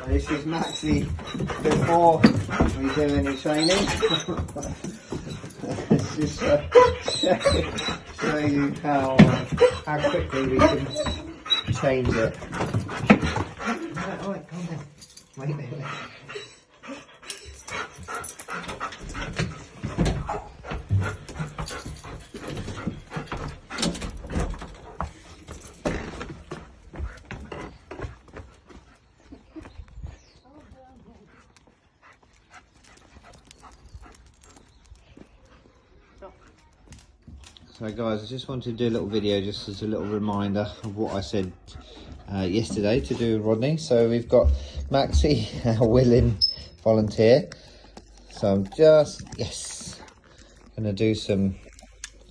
This is Maxie before we do any training. Let's just show you how quickly we can change it. Alright, calm down. Wait. So guys, I just wanted to do a little video just as a little reminder of what I said yesterday to do with Rodney. So we've got Maxie, a willing volunteer. So I'm just, gonna do some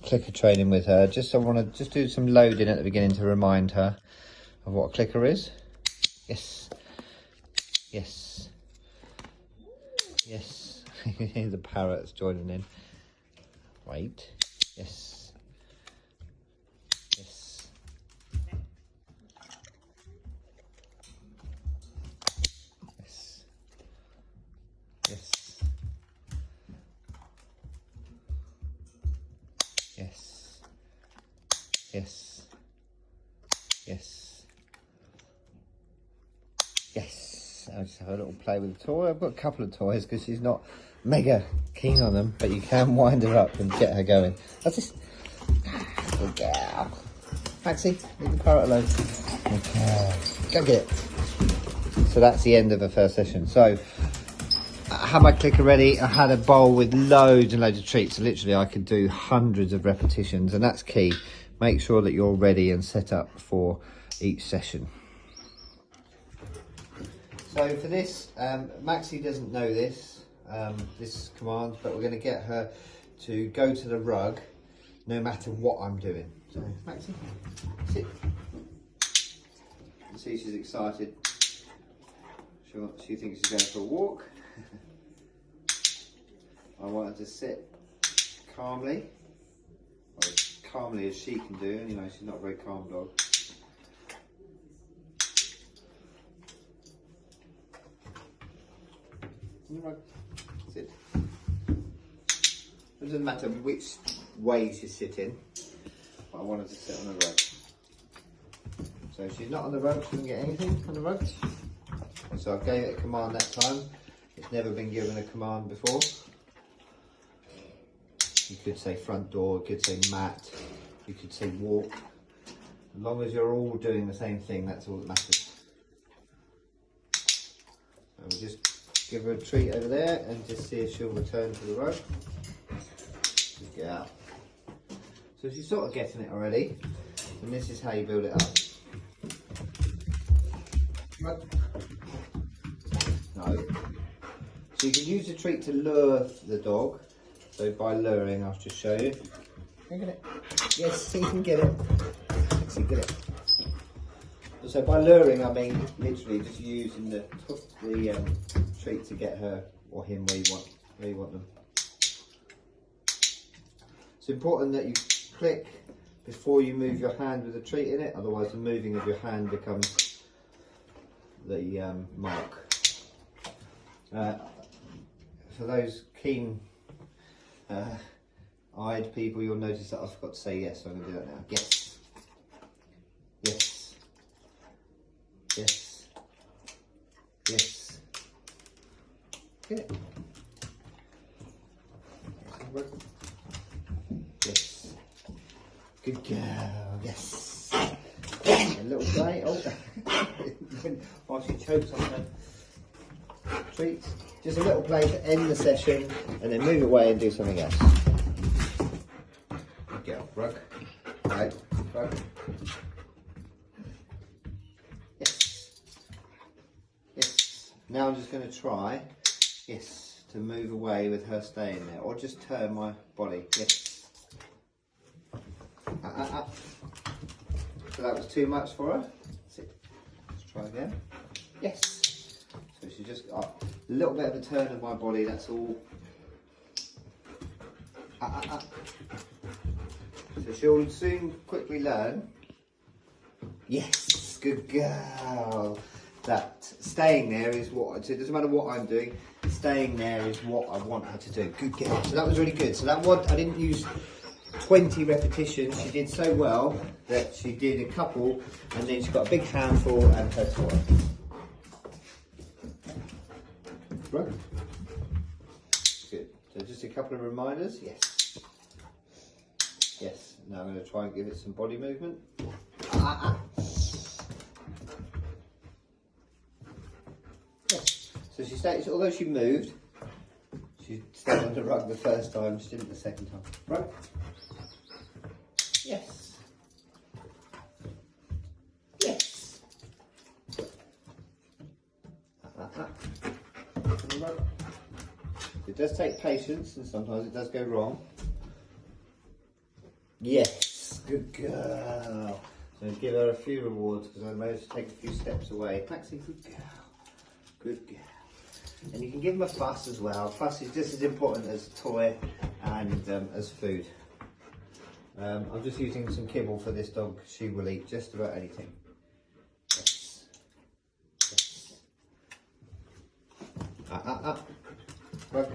clicker training with her. I want to just do some loading at the beginning to remind her of what a clicker is. Yes. The parrot's joining in. Wait. Yes. I just have a little play with the toy. I've got a couple of toys because she's not mega keen on them, but you can wind her up and get her going. That's just good girl. Maxie, leave the parrot alone. Okay, go get it. So that's the end of the first session. So I had my clicker ready. I had a bowl with loads and loads of treats. So literally I could do hundreds of repetitions, and that's key. Make sure that you're ready and set up for each session. So for this, Maxie doesn't know this command, but we're going to get her to go to the rug no matter what I'm doing. So Maxie, sit. You see she's excited. She thinks she's going for a walk. I want her to sit calmly, or as calmly as she can do. Anyway, she's not a very calm dog. Sit. It doesn't matter which way she's sitting, but I want her to sit on the rug. So if she's not on the rug, she doesn't get anything on the rug. And so I gave it a command that time. It's never been given a command before. You could say front door, you could say mat, you could say walk. As long as you're all doing the same thing, that's all that matters. So we'll just give her a treat over there and just see if she'll return to the rug. Just get out. So she's sort of getting it already, and this is how you build it up. No. So you can use the treat to lure the dog. So by luring, I'll just show you. Can you get it? Yes, you can get it. Yes, you get it. So by luring, I mean literally just using the treat to get her or him where you want them. It's important that you click before you move your hand with the treat in it, otherwise the moving of your hand becomes the mark. For those keen eyed people, you'll notice that I forgot to say yes, so I'm going to do that now. Yes. Yes. Yes. Yes. Get it. Yes. Good girl. Yes. A little play. Oh, while she chokes on her treats. Just a little play to end the session, and then move away and do something else. Good girl. Rug. Right. Rug. Yes. Yes. Now I'm just going to try. Yes. To move away with her staying there, or just turn my body. Yes. So that was too much for her. Let's try again. Yes. So she's just a little bit of a turn of my body. That's all. So she'll soon quickly learn. Yes. Good girl. that staying there is what, so it doesn't matter what I'm doing, staying there is what I want her to do. Good girl. So that was really good. So that one, I didn't use 20 repetitions. She did so well that she did a couple and then she got a big handful and her toy. Right. Good. So just a couple of reminders. Yes. Yes. Now I'm going to try and give it some body movement. Yes. So she stayed, although she moved, she stayed on the rug the first time, she didn't the second time. Right? Yes. Yes. It does take patience and sometimes it does go wrong. Yes, good girl. So give her a few rewards because I managed to take a few steps away. Maxie, good girl. Good girl. And you can give them a fuss as well. Fuss is just as important as a toy and as food. I'm just using some kibble for this dog. She will eat just about anything. Yes. Yes. Right.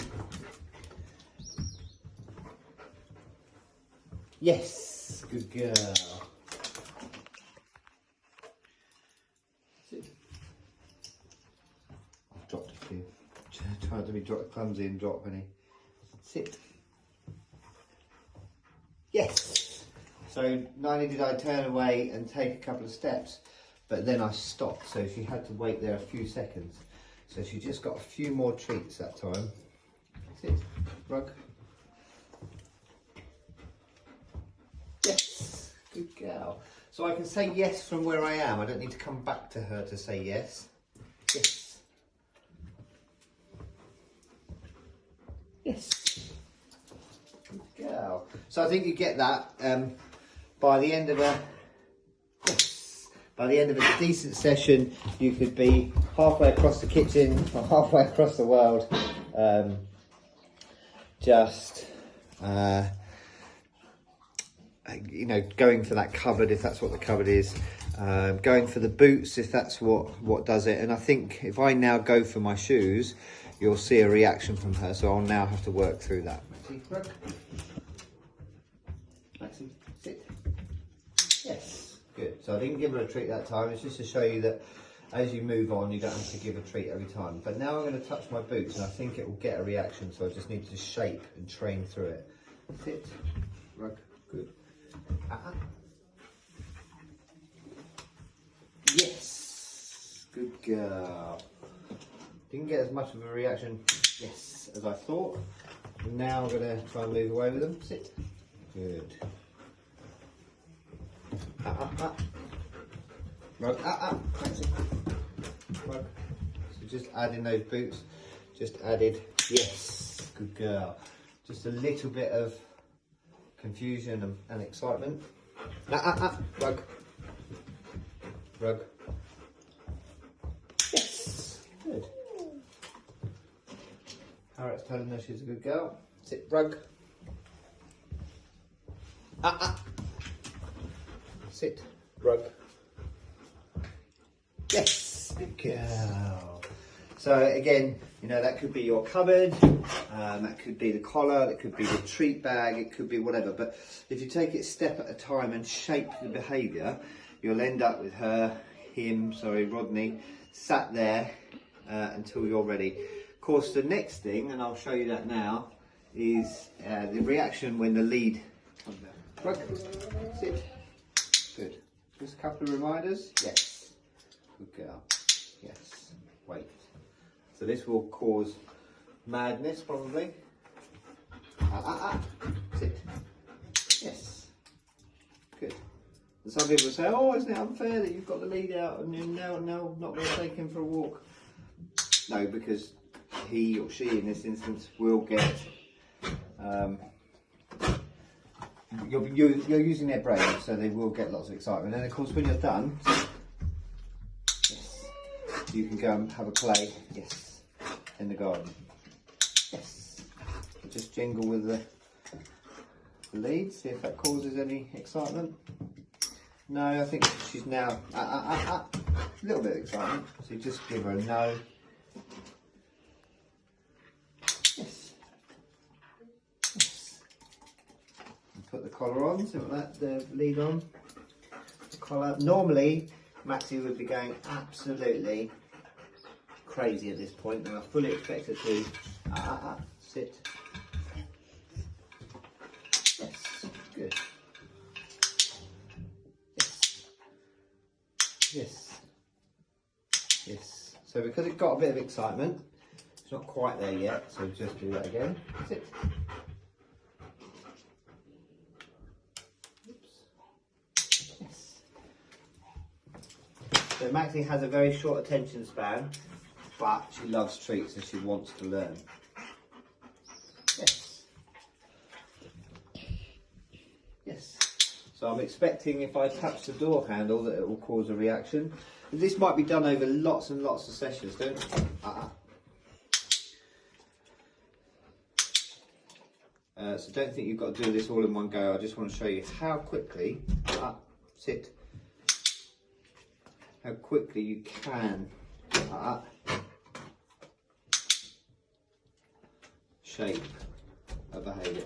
Yes, good girl. I've dropped a few. Tried to be clumsy and drop any. Sit. Yes. So not only did I turn away and take a couple of steps, but then I stopped. So she had to wait there a few seconds. So she just got a few more treats that time. Sit. Rug. Yes. Good girl. So I can say yes from where I am. I don't need to come back to her to say yes. Yes. Yes. Good girl. So I think you get that by the end of a decent session. You could be halfway across the kitchen or halfway across the world, you know, going for that cupboard if that's what the cupboard is, going for the boots if that's what does it. And I think if I now go for my shoes, you'll see a reaction from her, so I'll now have to work through that. Maxie, rug. Maxie, sit. Yes, good. So I didn't give her a treat that time. It's just to show you that as you move on, you don't have to give a treat every time. But now I'm going to touch my boots and I think it will get a reaction, so I just need to shape and train through it. Sit, rug, good. Yes, good girl. Didn't get as much of a reaction, yes, as I thought. And now I'm going to try and move away with them. Sit. Good. Rug. Maxie. Rug. So just adding those boots. Just added. Yes. Good girl. Just a little bit of confusion and excitement. Rug. Rug. Yes. Good. Harriet's telling her she's a good girl. Sit, rug. Sit, rug. Yes, good girl. So again, you know, that could be your cupboard, that could be the collar, that could be the treat bag, it could be whatever. But if you take it step at a time and shape the behaviour, you'll end up with Rodney, sat there until you're ready. Of course, the next thing, and I'll show you that now, is the reaction when the lead comes down. Rug, sit, good. Just a couple of reminders, yes, good girl, yes, wait. So this will cause madness probably. Sit, yes, good. And some people say, oh, isn't it unfair that you've got the lead out and you're now not going to take him for a walk? No, because he or she in this instance will get you're using their brain, so they will get lots of excitement. And of course when you're done, yes, you can go and have a play, yes, in the garden, yes. Just jingle with the lead, see if that causes any excitement. No, I think she's now a little bit of excitement. So you just give her a no. Yes. Yes. And put the collar on, so that the lead on. The collar. Normally, Maxie would be going absolutely crazy at this point, and I fully expect her to sit. Yes, good. Yes. Yes. So because it got a bit of excitement, it's not quite there yet, so just do that again. Sit. Oops. Yes. So Maxie has a very short attention span, but she loves treats and she wants to learn. Yes. Yes. So I'm expecting if I touch the door handle that it will cause a reaction. This might be done over lots and lots of sessions, don't so don't think you've got to do this all in one go. I just want to show you how quickly, sit, how quickly you can shape a behaviour.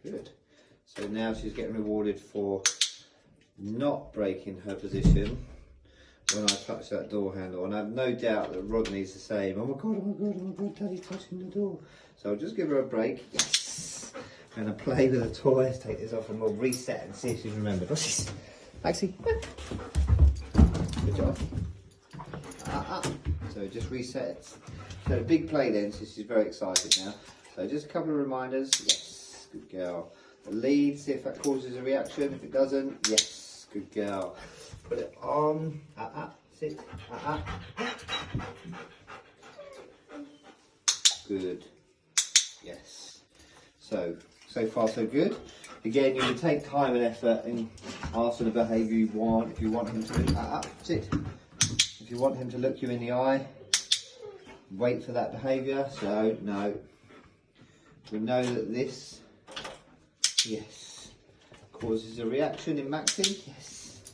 Good. So now she's getting rewarded for not breaking her position when I touch that door handle, and I have no doubt that Rodney's the same. Oh my god, oh my god, oh my god, Daddy's touching the door. So I'll just give her a break. Yes! I'm going to play with the toys, take this off, and we'll reset and see if she's remembered. What's this? Maxie? Good job. So it just resets. So a big play then, so she's very excited now. So just a couple of reminders. Yes, good girl. The lead, see if that causes a reaction. If it doesn't, yes, good girl. Put it on. Sit. Good. Yes. So far so good. Again, you would take time and effort in after the behaviour you want. If you want him to sit. If you want him to look you in the eye, wait for that behaviour. So no. We know that this, yes, causes a reaction in Maxie. Yes.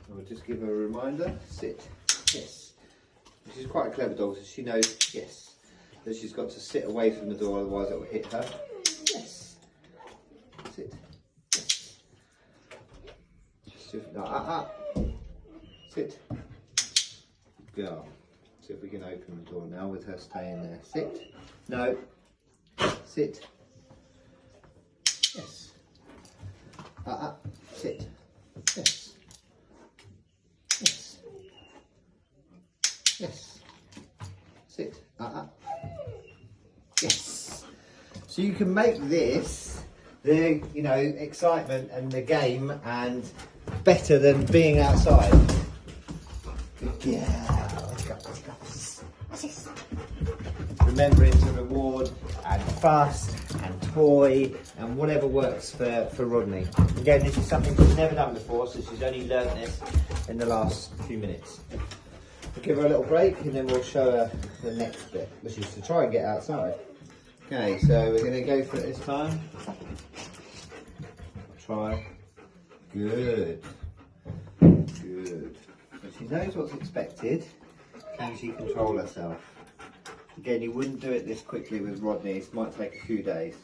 We'll just give her a reminder. Sit. Yes. She's quite a clever dog, so she knows, yes, that she's got to sit away from the door, otherwise it will hit her. Yes. Sit. Yes. Just do sit. Go. See if we can open the door now with her staying there. Sit. No. Sit. Yes. Sit. Yes. Yes. Yes. Sit. Yes. So you can make this the, you know, excitement and the game and better than being outside. Yeah. Let's go. Let's go. What's this? Remembering to reward and fuss and toy and whatever works for Rodney. Again, this is something she's never done before, so she's only learned this in the last few minutes. We'll give her a little break and then we'll show her the next bit, which is to try and get outside. Okay, so we're going to go for it this time. Try. Good. Good. So she knows what's expected. Can she control herself? Again, you wouldn't do it this quickly with Rodney. It might take a few days.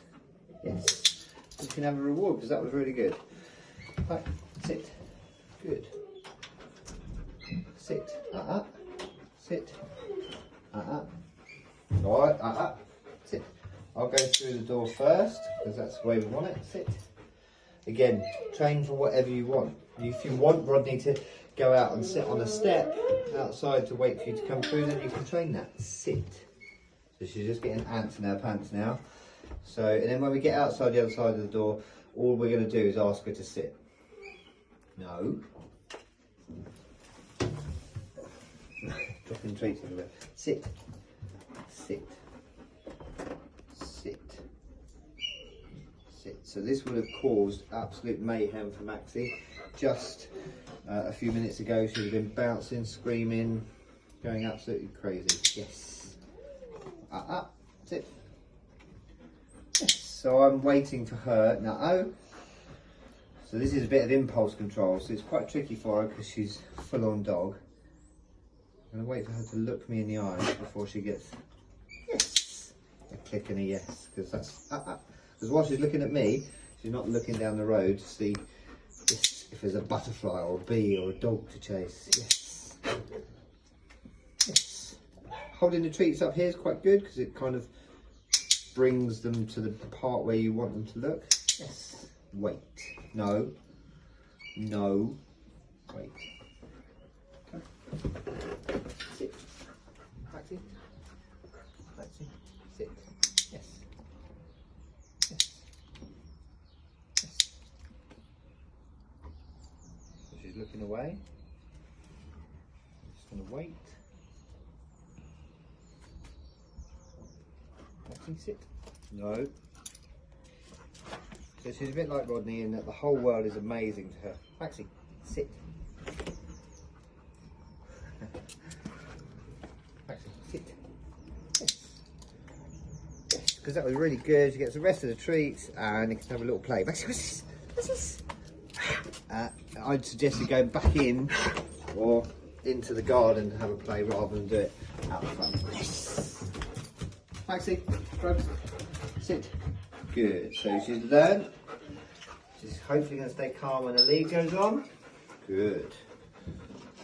Yes. You can have a reward because that was really good. Right, sit. Good. Sit. Sit. Alright, sit. I'll go through the door first because that's the way we want it. Sit. Again, train for whatever you want. If you want Rodney to go out and sit on a step outside to wait for you to come through, then you can train that. Sit. So she's just getting ants in her pants now. So, and then when we get outside the other side of the door, all we're going to do is ask her to sit. No. Dropping treats everywhere. Sit. Sit. Sit. Sit. So this would have caused absolute mayhem for Maxie. Just a few minutes ago, she would have been bouncing, screaming, going absolutely crazy. Yes. Sit. Yes. so I'm waiting for her now. Oh, so this is a bit of impulse control, so it's quite tricky for her because she's full-on dog. I'm going to wait for her to look me in the eyes before she gets yes, a click and a yes, because that's because while she's looking at me, she's not looking down the road to see if there's a butterfly or a bee or a dog to chase. Yes, yes. Holding the treats up here is quite good because it kind of brings them to the part where you want them to look. Yes. Wait. No. No. Wait. Okay. Sit. Maxie. Maxie. Sit. Yes. Yes. Yes. So she's looking away. Just gonna wait. Maxie, sit. No. So she's a bit like Rodney in that the whole world is amazing to her. Maxie, sit. Maxie, sit. Yes. Yes, because that was really good. She gets the rest of the treats and you can have a little play. Maxie, what's this? What's this? I'd suggest you go back in or into the garden to have a play rather than do it out front. Yes. Maxie, grab, sit. Good, so she's learned. She's hopefully going to stay calm when the lead goes on. Good.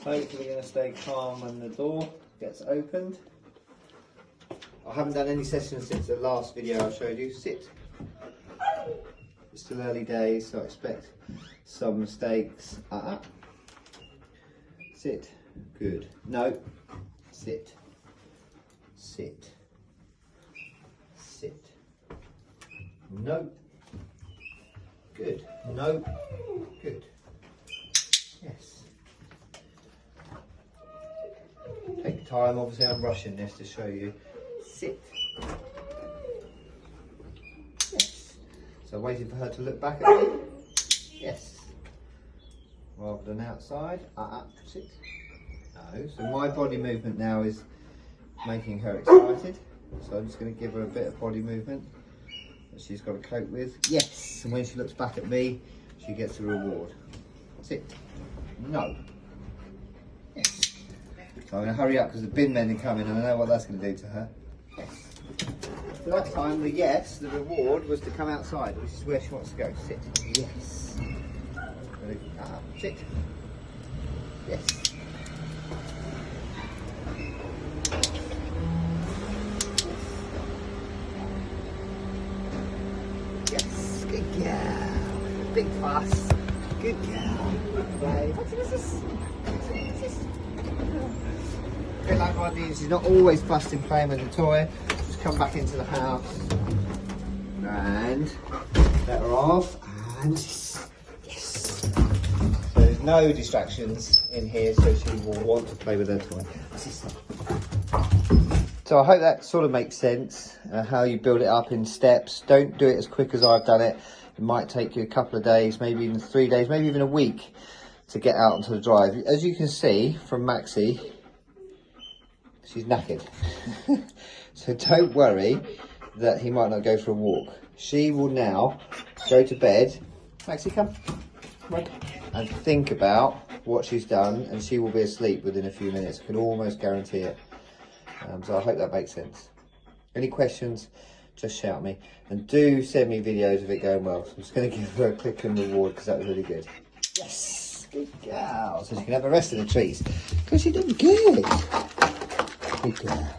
Hopefully going to stay calm when the door gets opened. I haven't done any sessions since the last video I showed you. Sit. It's still early days, so I expect some mistakes. Sit. Good. No. Sit. Sit. Sit. No. Good. No. Good. Yes. Take time. Obviously, I'm rushing this to show you. Sit. Yes. So waiting for her to look back at me. Yes. Rather than outside. Sit. No. So my body movement now is making her excited. So I'm just going to give her a bit of body movement that she's got to cope with. Yes, and when she looks back at me, she gets a reward. Sit. No. Yes. So I'm going to hurry up because the bin men are coming and I know what that's going to do to her. Yes. So that time, the yes, the reward was to come outside, which is where she wants to go. Sit. Yes. Ready? Sit. Yes. Yes, good girl. Big fuss. Good girl. Right. What's this? What's this? A bit like Rodney, she's not always busting playing with the toy. Just come back into the house and let her off. And yes. So there's no distractions in here, so she will want to play with her toy. So I hope that sort of makes sense, how you build it up in steps. Don't do it as quick as I've done it. It might take you a couple of days, maybe even 3 days, maybe even a week to get out onto the drive. As you can see from Maxie, she's knackered. So don't worry that he might not go for a walk. She will now go to bed. Maxie, come. Right. And think about what she's done, and she will be asleep within a few minutes. I can almost guarantee it. So I hope that makes sense. Any questions, just shout me. And do send me videos of it going well. So I'm just going to give her a click and reward because that was really good. Yes, good girl. So she can have the rest of the treats because she did good. Good girl.